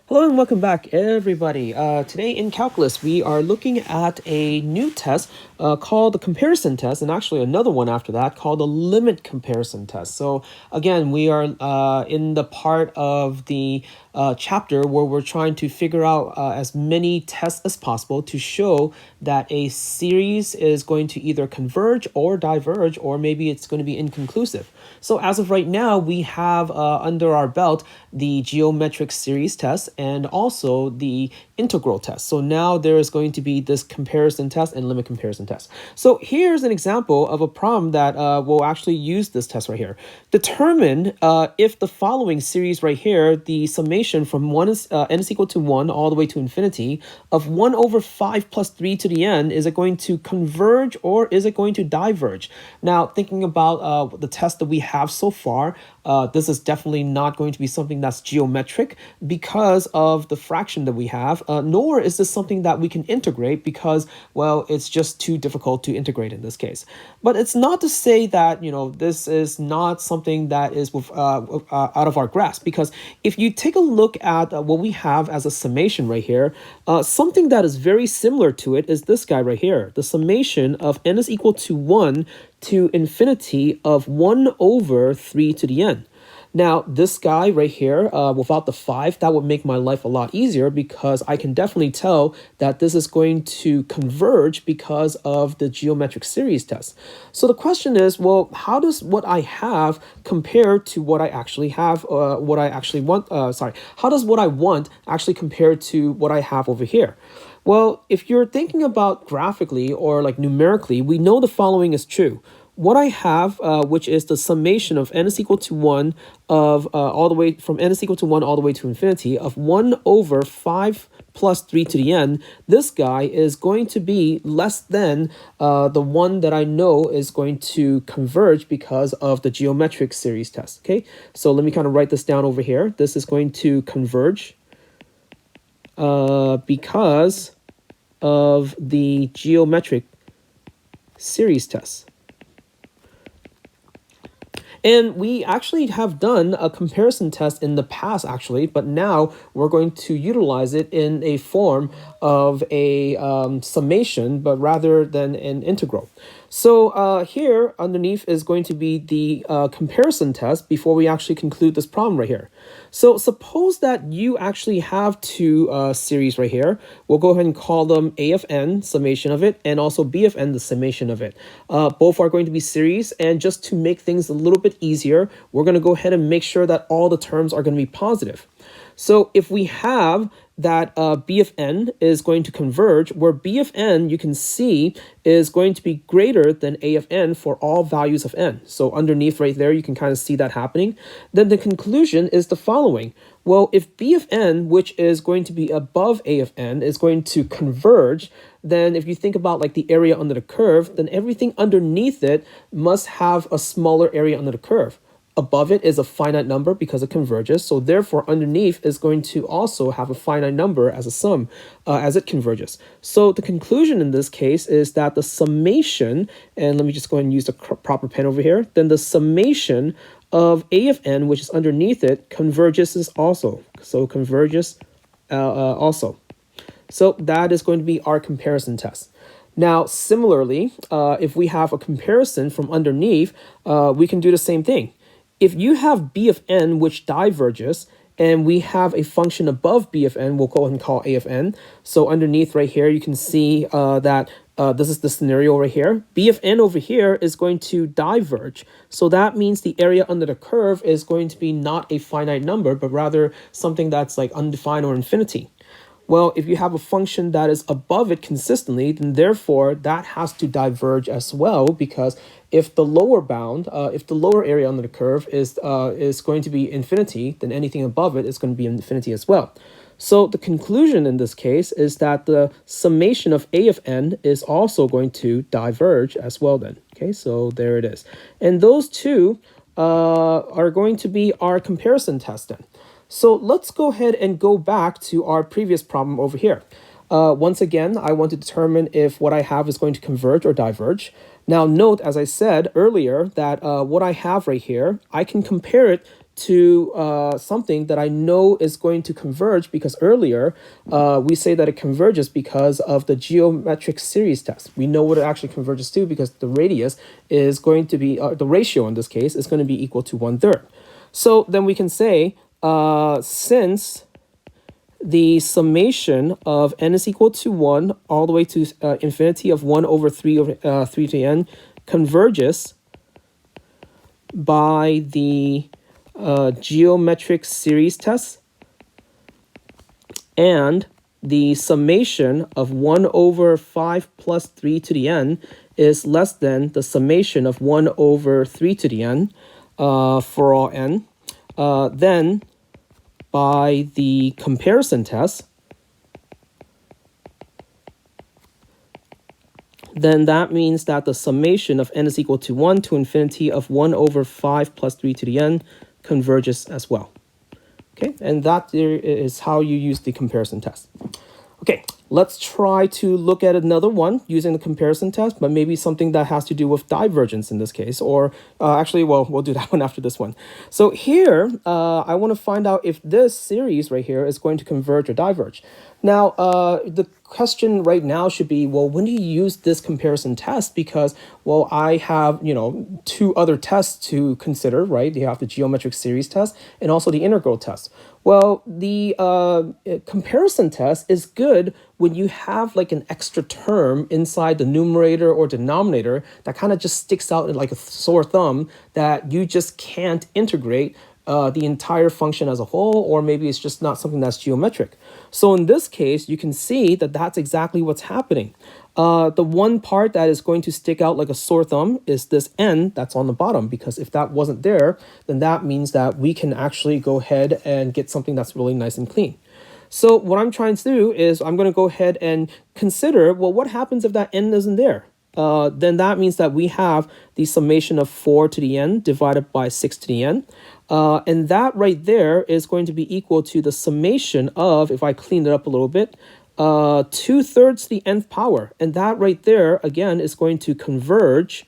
Hello and welcome back, everybody. Today in calculus, we are looking at a new test called the comparison test, and actually another one after that called the limit comparison test. So again, we are in the part of the chapter where we're trying to figure out as many tests as possible to show that a series is going to either converge or diverge, or maybe it's going to be inconclusive. So as of right now, we have under our belt the geometric series test and also the integral test. So now there is going to be this comparison test and limit comparison test. So here's an example of a problem that will actually use this test right here. Determine if the following series right here, the summation from n is equal to 1 all the way to infinity of 1 over 5 plus 3 to the n, is it going to converge or is it going to diverge? Now, thinking about the test that we have so far, this is definitely not going to be something that's geometric because of the fraction that we have, nor is this something that we can integrate because, well, it's just too difficult to integrate in this case. But it's not to say that, this is not something that is out of our grasp, because if you take a look at what we have as a summation right here, something that is very similar to it is this guy right here, the summation of n is equal to 1 to infinity of 1 over 3 to the n. Now, this guy right here, without the 5, that would make my life a lot easier because I can definitely tell that this is going to converge because of the geometric series test. So the question is, well, how does what I have compare to what I actually have, what I actually want, how does what I want actually compare to what I have over here? Well, if you're thinking about graphically or like numerically, we know the following is true. What I have, which is the summation of n is equal to 1 of all the way from n is equal to 1 all the way to infinity of 1 over 5 plus 3 to the n, this guy is going to be less than the one that I know is going to converge because of the geometric series test. Okay, so let me kind of write this down over here. This is going to converge because of the geometric series test. And we actually have done a comparison test in the past, actually, but now we're going to utilize it in a form of a summation, but rather than an integral. So here underneath is going to be the comparison test before we actually conclude this problem right here. So suppose that you actually have two series right here. We'll go ahead and call them A of n, summation of it, and also B of n, the summation of it. Both are going to be series, and just to make things a little bit easier, we're going to go ahead and make sure that all the terms are going to be positive. So if we have that B of n is going to converge, where B of n, you can see, is going to be greater than A of n for all values of n. So underneath right there, you can kind of see that happening. Then the conclusion is the following. Well, if B of n, which is going to be above A of n, is going to converge, then if you think about like the area under the curve, then everything underneath it must have a smaller area under the curve. Above it is a finite number because it converges. So therefore, underneath is going to also have a finite number as a sum as it converges. So the conclusion in this case is that the summation, and let me just go ahead and use the proper pen over here, then the summation of A of n, which is underneath it, converges also. So converges also. So that is going to be our comparison test. Now, similarly, if we have a comparison from underneath, we can do the same thing. If you have B of n, which diverges, and we have a function above B of n, we'll go ahead and call A of n. So underneath right here, you can see that this is the scenario right here. B of n over here is going to diverge. So that means the area under the curve is going to be not a finite number, but rather something that's like undefined or infinity. Well, if you have a function that is above it consistently, then therefore that has to diverge as well, because if the lower bound, if the lower area under the curve is going to be infinity, then anything above it is going to be infinity as well. So the conclusion in this case is that the summation of A of n is also going to diverge as well then. Okay, so there it is. And those two are going to be our comparison test then. So let's go ahead and go back to our previous problem over here. Once again, I want to determine if what I have is going to converge or diverge. Now note, as I said earlier, that what I have right here, I can compare it to something that I know is going to converge, because earlier we say that it converges because of the geometric series test. We know what it actually converges to because the radius is going to be, the ratio in this case is going to be equal to 1/3. So then we can say, since the summation of n is equal to 1 all the way to infinity of 1 over 3 over 3 to n converges by the geometric series test, and the summation of 1 over 5 plus 3 to the n is less than the summation of 1 over 3 to the n for all n, then by the comparison test, then that means that the summation of n is equal to 1 to infinity of 1 over 5 plus 3 to the n converges as well. Okay, and that is how you use the comparison test. Okay, let's try to look at another one using the comparison test, but maybe something that has to do with divergence in this case, or actually, well, we'll do that one after this one. So here, I want to find out if this series right here is going to converge or diverge. Now, the question right now should be, well, when do you use this comparison test? Because, well, I have, two other tests to consider, right? You have the geometric series test and also the integral test. Well, the comparison test is good when you have like an extra term inside the numerator or denominator that kind of just sticks out like a sore thumb that you just can't integrate the entire function as a whole, or maybe it's just not something that's geometric. So in this case, you can see that that's exactly what's happening. The one part that is going to stick out like a sore thumb is this n that's on the bottom, because if that wasn't there, then that means that we can actually go ahead and get something that's really nice and clean. So what I'm trying to do is I'm going to go ahead and consider, well, what happens if that n isn't there? Then that means that we have the summation of 4 to the n divided by 6 to the n. And that right there is going to be equal to the summation of, if I clean it up a little bit, 2/3 to the nth power. And that right there, again, is going to converge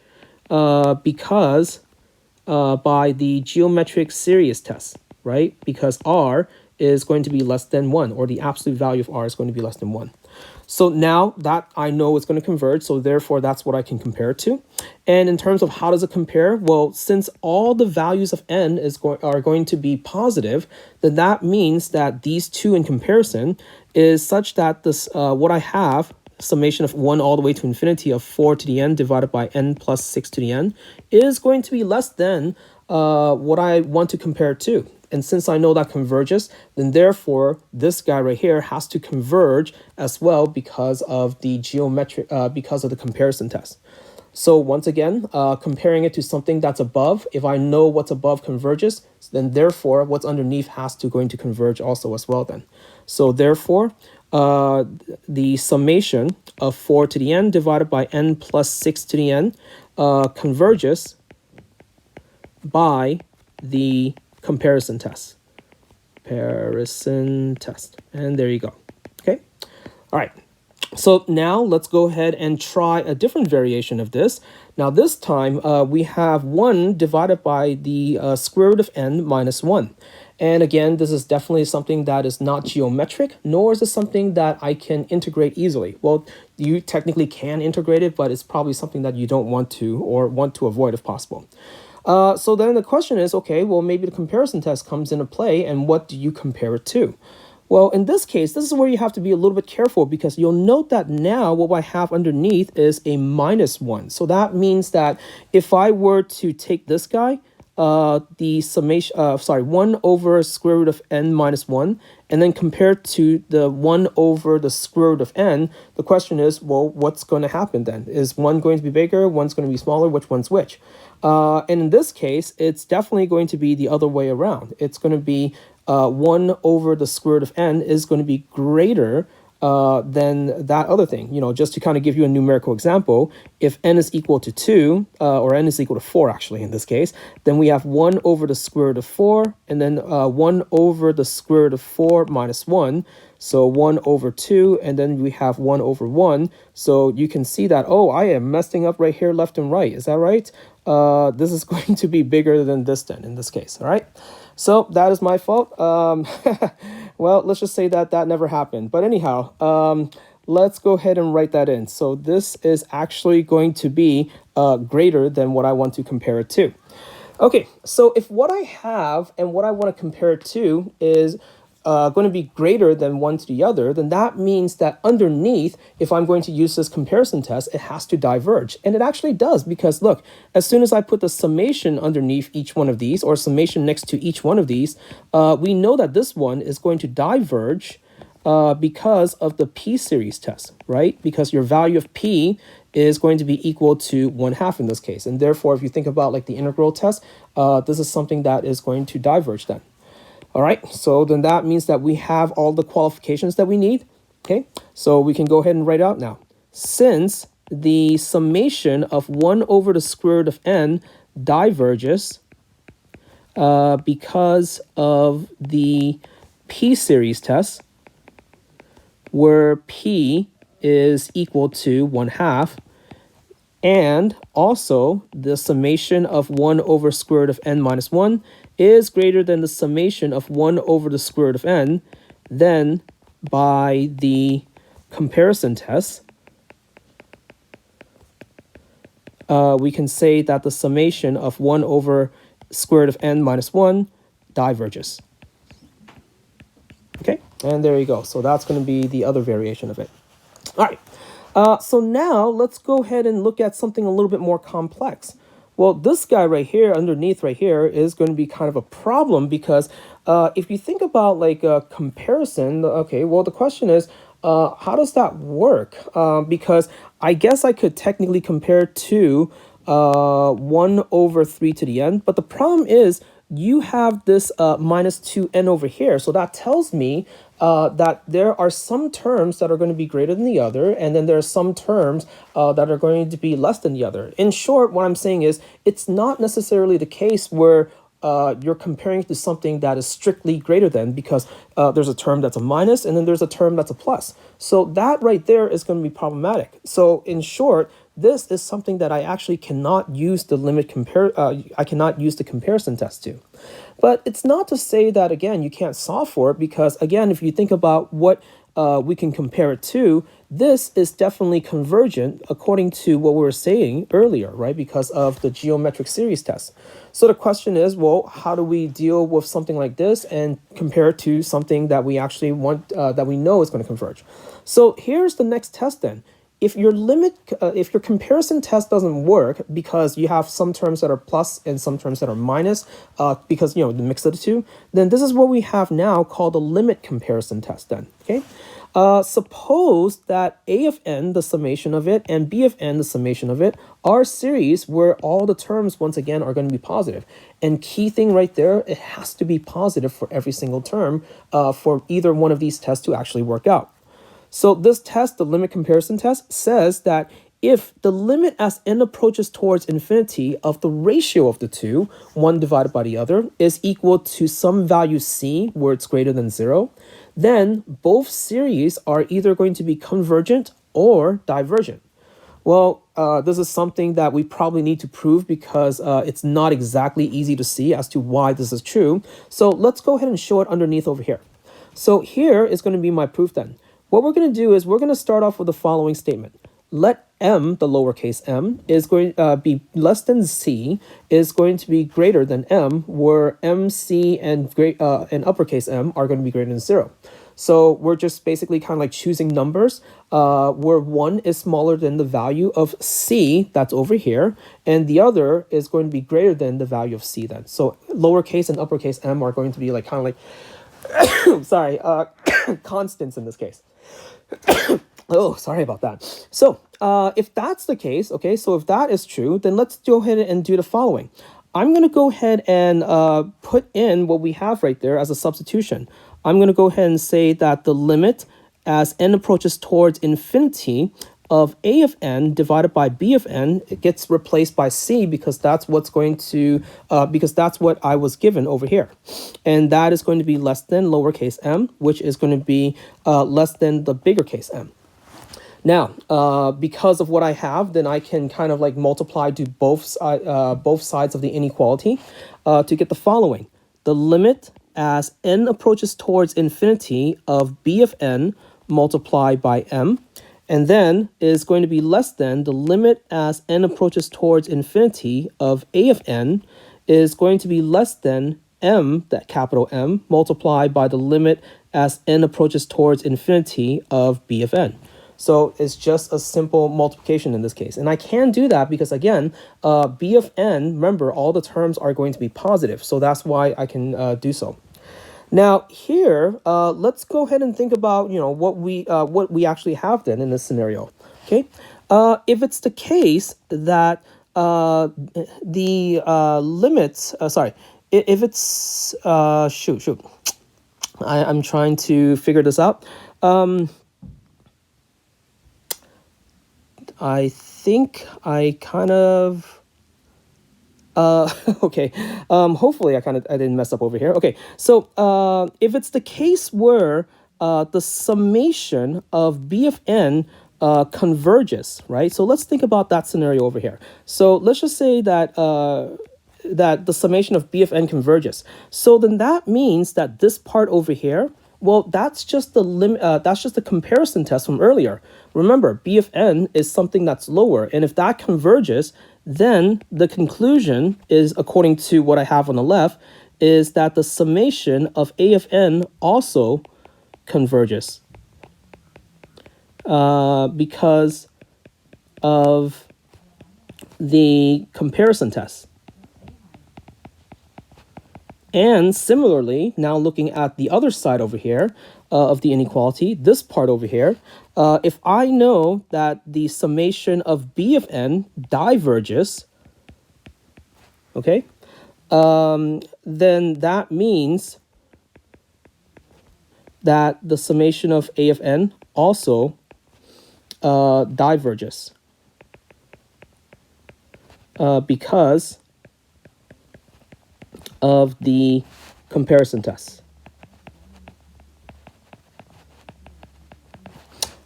because by the geometric series test, right? Because r is going to be less than 1, or the absolute value of r is going to be less than 1. So now that I know it's going to converge, so therefore that's what I can compare it to. And in terms of how does it compare? Well, since all the values of n are going to be positive, then that means that these two in comparison is such that this what I have, summation of 1 all the way to infinity of 4 to the n divided by n plus 6 to the n, is going to be less than what I want to compare it to. And since I know that converges, then therefore this guy right here has to converge as well because of the geometric, because of the comparison test. So once again, comparing it to something that's above, if I know what's above converges, then therefore what's underneath has to going to converge also as well then. So therefore, the summation of 4 to the n divided by n plus 6 to the n converges by the comparison test. And there you go. Okay. All right. So now let's go ahead and try a different variation of this. Now this time we have 1 divided by the square root of n minus 1. And again, this is definitely something that is not geometric, nor is it something that I can integrate easily. Well, you technically can integrate it, but it's probably something that you don't want to, or want to avoid if possible. So then the question is, okay, well, maybe the comparison test comes into play, and what do you compare it to? Well, in this case, this is where you have to be a little bit careful, because you'll note that now what I have underneath is a minus 1. So that means that if I were to take this guy, the summation, 1 over square root of n minus 1, and then compared to the 1 over the square root of n, the question is, well, what's going to happen then? Is one going to be bigger? One's going to be smaller? Which one's which? And in this case, it's definitely going to be the other way around. It's going to be 1 over the square root of n is going to be greater than that other thing. Just to kind of give you a numerical example, if n is equal to 2, or n is equal to 4 actually in this case, then we have 1 over the square root of 4, and then 1 over the square root of 4 minus 1, so 1 over 2, and then we have 1 over 1. So you can see that, oh, I am messing up right here left and right. Is that right? This is going to be bigger than this then in this case, all right? So that is my fault. Well, let's just say that that never happened. But anyhow, let's go ahead and write that in. So this is actually going to be greater than what I want to compare it to. Okay, so if what I have and what I want to compare it to is going to be greater than one to the other, then that means that underneath, if I'm going to use this comparison test, it has to diverge. And it actually does, because look, as soon as I put the summation underneath each one of these, or summation next to each one of these, we know that this one is going to diverge because of the p-series test, right? Because your value of p is going to be equal to 1/2 in this case. And therefore, if you think about like the integral test, this is something that is going to diverge then. All right, so then that means that we have all the qualifications that we need. Okay, so we can go ahead and write out now. Since the summation of 1 over the square root of n diverges because of the p-series test, where p is equal to 1/2, and also the summation of 1 over square root of n minus 1 is greater than the summation of 1 over the square root of n, then by the comparison test, we can say that the summation of 1 over square root of n minus 1 diverges. Okay, and there you go. So that's going to be the other variation of it. All right. So now let's go ahead and look at something a little bit more complex. Well, this guy right here, underneath right here, is going to be kind of a problem because if you think about like a comparison, okay, well, the question is, how does that work? Because I guess I could technically compare to 1 over 3 to the n, but the problem is you have this minus 2n over here. So that tells me that there are some terms that are going to be greater than the other, and then there are some terms that are going to be less than the other. In short, what I'm saying is it's not necessarily the case where you're comparing to something that is strictly greater than, because there's a term that's a minus and then there's a term that's a plus. So that right there is going to be problematic. So in short, this is something that I actually cannot use the I cannot use the comparison test to. But it's not to say that, again, you can't solve for it, because, again, if you think about what we can compare it to, this is definitely convergent according to what we were saying earlier, right? Because of the geometric series test. So the question is, well, how do we deal with something like this and compare it to something that we actually want, that we know is going to converge? So here's the next test then. If your comparison test doesn't work because you have some terms that are plus and some terms that are minus, because, the mix of the two, then this is what we have now called the limit comparison test then, okay? Suppose that a of n, the summation of it, and b of n, the summation of it, are series where all the terms, once again, are going to be positive. And key thing right there, it has to be positive for every single term for either one of these tests to actually work out. So this test, the limit comparison test, says that if the limit as n approaches towards infinity of the ratio of the two, one divided by the other, is equal to some value c where it's greater than 0, then both series are either going to be convergent or divergent. Well, this is something that we probably need to prove because it's not exactly easy to see as to why this is true. So let's go ahead and show it underneath over here. So here is going to be my proof then. What we're going to do is we're going to start off with the following statement. Let m, the lowercase m, is going to be less than c, is going to be greater than m, where mc and uppercase m are going to be greater than 0. So we're just basically kind of like choosing numbers where one is smaller than the value of c, that's over here, and the other is going to be greater than the value of c then. So lowercase and uppercase m are going to be like kind of like, sorry, constants in this case. Oh, sorry about that. So if that's the case, okay, so if that is true, then let's go ahead and do the following. I'm going to go ahead and put in what we have right there as a substitution. I'm going to go ahead and say that the limit as n approaches towards infinity of a of n divided by b of n, it gets replaced by c because that's what's going to, because that's what I was given over here. And that is going to be less than lowercase m, which is going to be less than the bigger case m. Now, because of what I have, then I can kind of like multiply to both sides of the inequality to get the following. the limit as n approaches towards infinity of b of n multiplied by m, and then is going to be less than the limit as n approaches towards infinity of a of n is going to be less than m, that capital M, multiplied by the limit as n approaches towards infinity of b of n. So it's just a simple multiplication in this case. And I can do that because, again, b of n, remember, all the terms are going to be positive. So that's why I can do so. Now here, let's go ahead and think about, what we actually have then in this scenario. Okay, if it's the case that the limits, if it's I'm trying to figure this out. I think I kind of okay. Hopefully I didn't mess up over here. Okay, so if it's the case where the summation of b of n converges, right? So let's think about that scenario over here. So let's just say that that the summation of b of n converges. So then that means that this part over here, well, that's just the limit. That's just the comparison test from earlier. Remember, b of n is something that's lower, and if that converges, then the conclusion is, according to what I have on the left, is that the summation of a of n also converges because of the comparison test. And similarly, now looking at the other side over here of the inequality, this part over here, if I know that the summation of b of n diverges, okay, then that means that the summation of a of n also diverges because of the comparison test.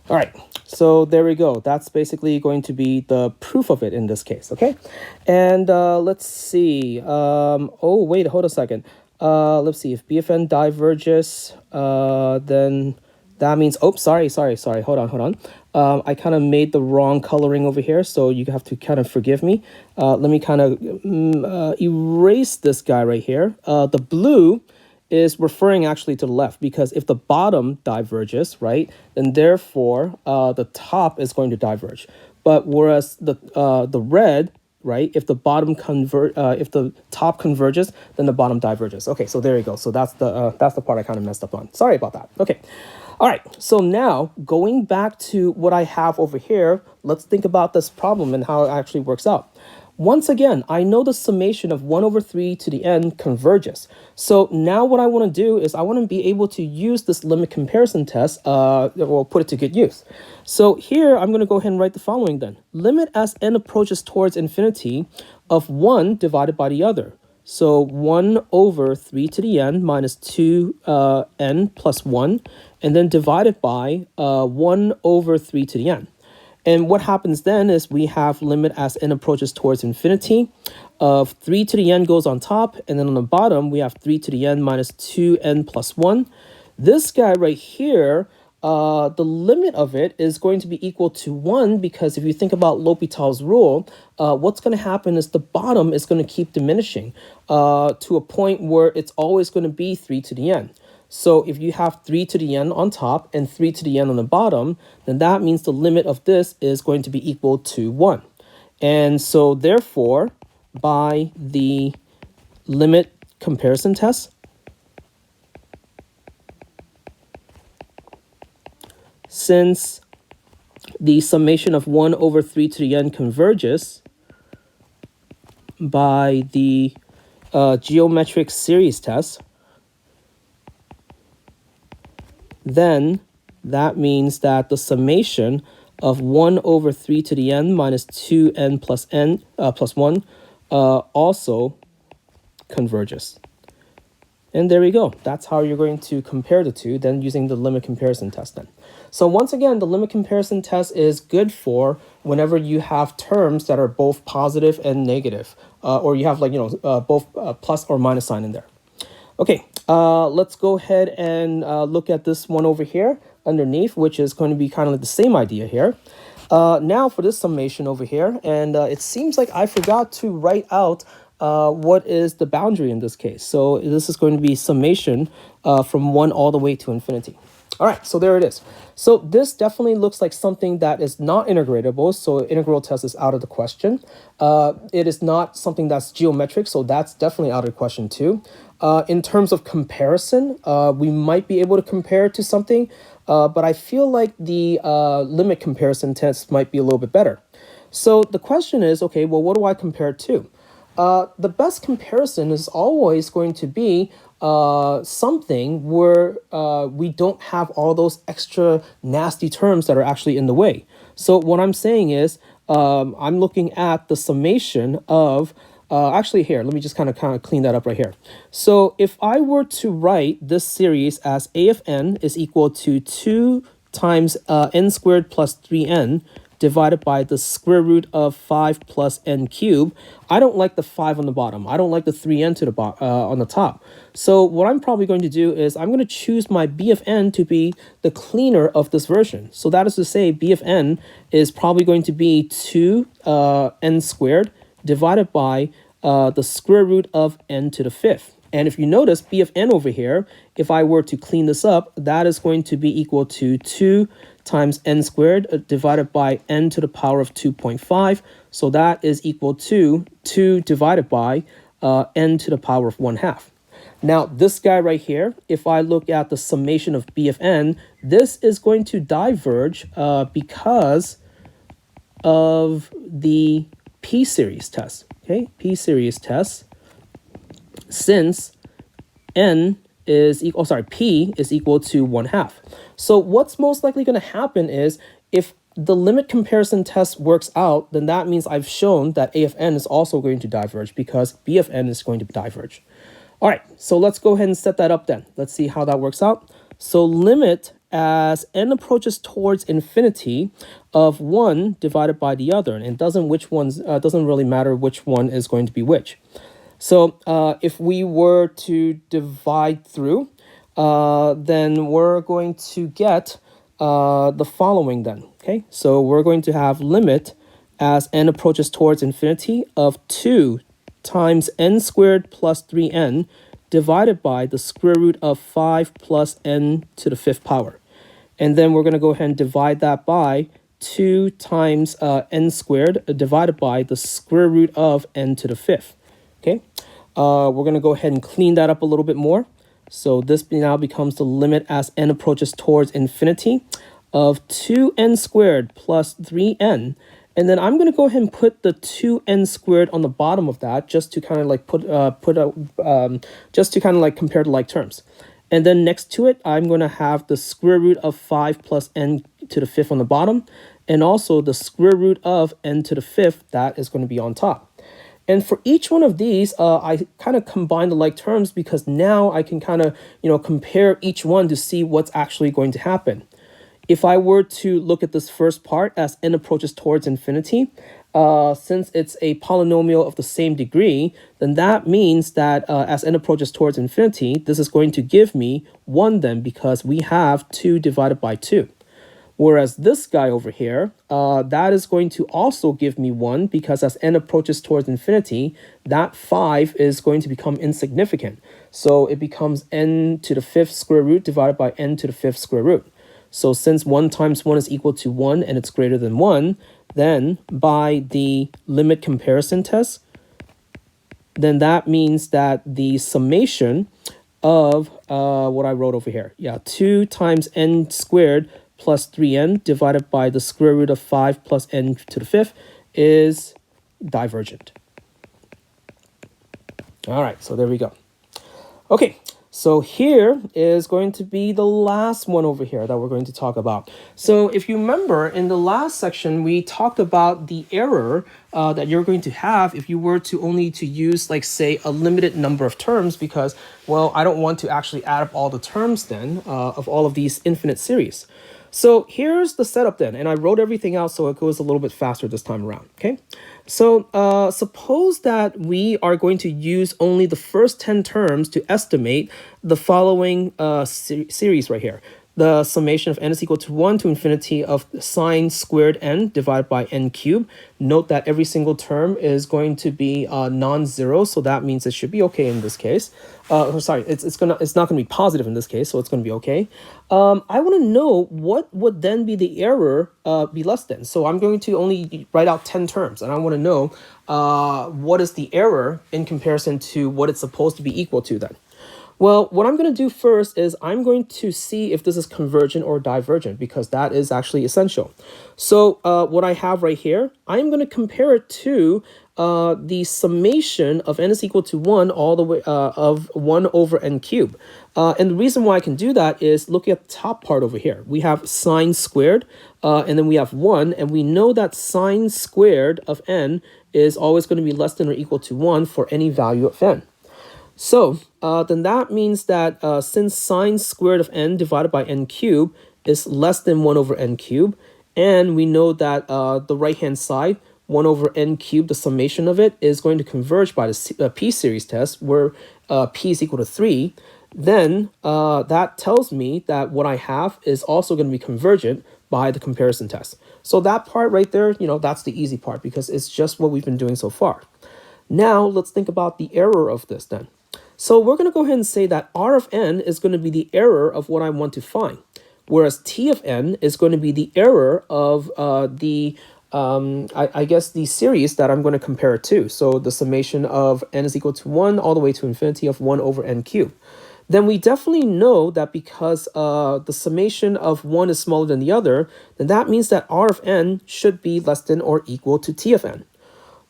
All right, so there we go. That's basically going to be the proof of it in this case, okay? And let's see. Oh, wait, hold a second. Let's see. If b of n diverges, then that means, oh, sorry. Hold on. I kind of made the wrong coloring over here, so you have to kind of forgive me. Let me kind of erase this guy right here. The blue is referring actually to the left, because if the bottom diverges, right, then therefore the top is going to diverge. But whereas the red, right, if the if the top converges, then the bottom diverges. Okay, so there you go. So that's the part I kind of messed up on. Sorry about that. Okay. All right, so now going back to what I have over here, let's think about this problem and how it actually works out. Once again, I know the summation of 1 over 3 to the n converges. So now what I want to do is I want to be able to use this limit comparison test, or put it to good use. So here I'm going to go ahead and write the following then. Limit as n approaches towards infinity of 1 divided by the other. So 1 over 3 to the n minus 2n plus 1, and then divided by 1 over 3 to the n. And what happens then is we have limit as n approaches towards infinity of 3 to the n goes on top, and then on the bottom we have 3 to the n minus 2n plus 1. This guy right here, the limit of it is going to be equal to 1, because if you think about L'Hopital's rule, what's going to happen is the bottom is going to keep diminishing to a point where it's always going to be 3 to the n. So if you have 3 to the n on top and 3 to the n on the bottom, then that means the limit of this is going to be equal to 1. And so therefore, by the limit comparison test, since the summation of 1 over 3 to the n converges by the geometric series test, then that means that the summation of 1 over 3 to the n minus 2n plus n plus 1 also converges. And there we go. That's how you're going to compare the two, then using the limit comparison test then. So once again, the limit comparison test is good for whenever you have terms that are both positive and negative, or you have both plus or minus sign in there. Okay, let's go ahead and look at this one over here underneath, which is going to be kind of like the same idea here. Now for this summation over here, and it seems like I forgot to write out what is the boundary in this case. So this is going to be summation from 1 all the way to infinity. All right, so there it is. So this definitely looks like something that is not integratable, so integral test is out of the question. It is not something that's geometric, so that's definitely out of the question too. In terms of comparison, we might be able to compare it to something, but I feel like the limit comparison test might be a little bit better. So the question is, okay, well, what do I compare it to? The best comparison is always going to be something where we don't have all those extra nasty terms that are actually in the way. So what I'm saying is I'm looking at the summation of actually here, let me just kind of clean that up right here. So if I were to write this series as a of n is equal to 2 times n squared plus 3n divided by the square root of 5 plus n cubed. I don't like the 5 on the bottom. I don't like the 3n to the on the top. So what I'm probably going to do is I'm going to choose my b of n to be the cleaner of this version. So that is to say b of n is probably going to be 2 n squared divided by the square root of n to the 5th. And if you notice, b of n over here, if I were to clean this up, that is going to be equal to 2 times n squared divided by n to the power of 2.5. So that is equal to 2 divided by n to the power of 1/2. Now, this guy right here, if I look at the summation of b of n, this is going to diverge because of the p-series test. Okay, p-series test. Since n is equal, p is equal to 1/2. So what's most likely going to happen is if the limit comparison test works out, then that means I've shown that a of n is also going to diverge because b of n is going to diverge. All right, so let's go ahead and set that up then. Let's see how that works out. So limit as n approaches towards infinity of one divided by the other, and it doesn't really matter which one is going to be which. So if we were to divide through, then we're going to get the following then. Okay, so we're going to have limit as n approaches towards infinity of 2 times n squared plus 3n divided by the square root of 5 plus n to the 5th power. And then we're going to go ahead and divide that by 2 times n squared divided by the square root of n to the 5th. Okay, we're going to go ahead and clean that up a little bit more. So this now becomes the limit as n approaches towards infinity of 2n squared plus 3n. And then I'm going to go ahead and put the 2n squared on the bottom of that just to kind of like just to kind of like compare the like terms. And then next to it, I'm going to have the square root of 5 plus n to the 5th on the bottom. And also the square root of n to the 5th, that is going to be on top. And for each one of these, I kind of combine the like terms because now I can kind of, compare each one to see what's actually going to happen. If I were to look at this first part as n approaches towards infinity, since it's a polynomial of the same degree, then that means that as n approaches towards infinity, this is going to give me 1 then because we have 2 divided by 2. Whereas this guy over here, that is going to also give me 1 because as n approaches towards infinity, that 5 is going to become insignificant. So it becomes n to the 5th square root divided by n to the 5th square root. So since 1 times 1 is equal to 1 and it's greater than 1, then by the limit comparison test, then that means that the summation of what I wrote over here, 2 times n squared plus 3n divided by the square root of 5 plus n to the 5th is divergent. All right, so there we go. Okay, so here is going to be the last one over here that we're going to talk about. So if you remember, in the last section, we talked about the error that you're going to have if you were to only to use, like, say, a limited number of terms because, well, I don't want to actually add up all the terms then of all of these infinite series. So here's the setup then, and I wrote everything out so it goes a little bit faster this time around, okay? So suppose that we are going to use only the first 10 terms to estimate the following series right here. The summation of n is equal to 1 to infinity of sine squared n divided by n cubed. Note that every single term is going to be non-zero, so that means it should be okay in this case. Sorry, it's not gonna be positive in this case, so it's gonna be okay. I want to know what would then be the error be less than. So I'm going to only write out 10 terms, and I want to know what is the error in comparison to what it's supposed to be equal to then. Well, what I'm going to do first is I'm going to see if this is convergent or divergent, because that is actually essential. So what I have right here, I'm going to compare it to the summation of n is equal to 1 all the way of 1 over n cubed. And the reason why I can do that is look at the top part over here. We have sine squared, and then we have 1, and we know that sine squared of n is always going to be less than or equal to 1 for any value of n. So then that means that since sine squared of n divided by n cubed is less than 1 over n cubed, and we know that the right-hand side, 1 over n cubed, the summation of it, is going to converge by the p-series test, where p is equal to 3, then that tells me that what I have is also going to be convergent by the comparison test. So that part right there, that's the easy part, because it's just what we've been doing so far. Now let's think about the error of this then. So we're going to go ahead and say that R of n is going to be the error of what I want to find, whereas T of n is going to be the error of I guess the series that I'm going to compare it to. So the summation of n is equal to 1 all the way to infinity of 1 over n cubed. Then we definitely know that because the summation of one is smaller than the other, then that means that R of n should be less than or equal to T of n.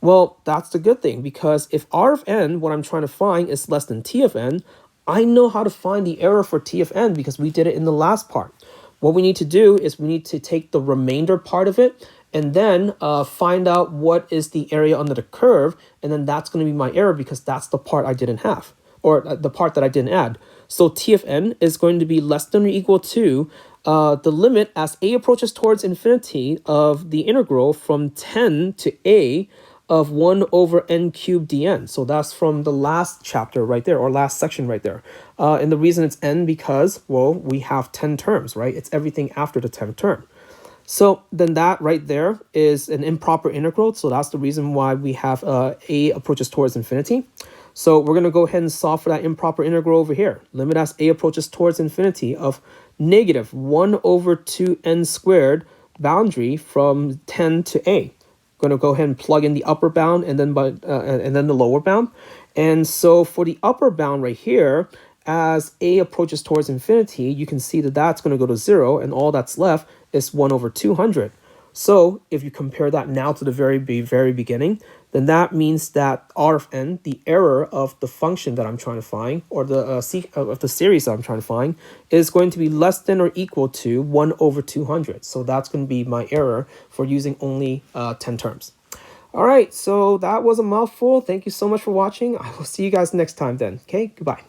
Well, that's the good thing, because if R of n, what I'm trying to find, is less than T of n, I know how to find the error for T of n because we did it in the last part. What we need to do is we need to take the remainder part of it and then find out what is the area under the curve, and then that's going to be my error because that's the part I didn't have, or the part that I didn't add. So T of n is going to be less than or equal to the limit as a approaches towards infinity of the integral from 10 to a of 1 over n cubed dn. So that's from the last chapter right there, or last section right there. And the reason it's n because, well, we have 10 terms, right? It's everything after the 10th term. So then that right there is an improper integral. So that's the reason why we have a approaches towards infinity. So we're going to go ahead and solve for that improper integral over here. Limit as a approaches towards infinity of negative 1 over 2n squared boundary from 10 to a. Going to go ahead and plug in the upper bound and then the lower bound. And so for the upper bound right here, as a approaches towards infinity, you can see that that's going to go to 0, and all that's left is 1 over 200. So if you compare that now to the very beginning, then that means that R of n, the error of the function that I'm trying to find, or the of the series that I'm trying to find, is going to be less than or equal to 1 over 200. So that's going to be my error for using only 10 terms. All right, so that was a mouthful. Thank you so much for watching. I will see you guys next time then. Okay, goodbye.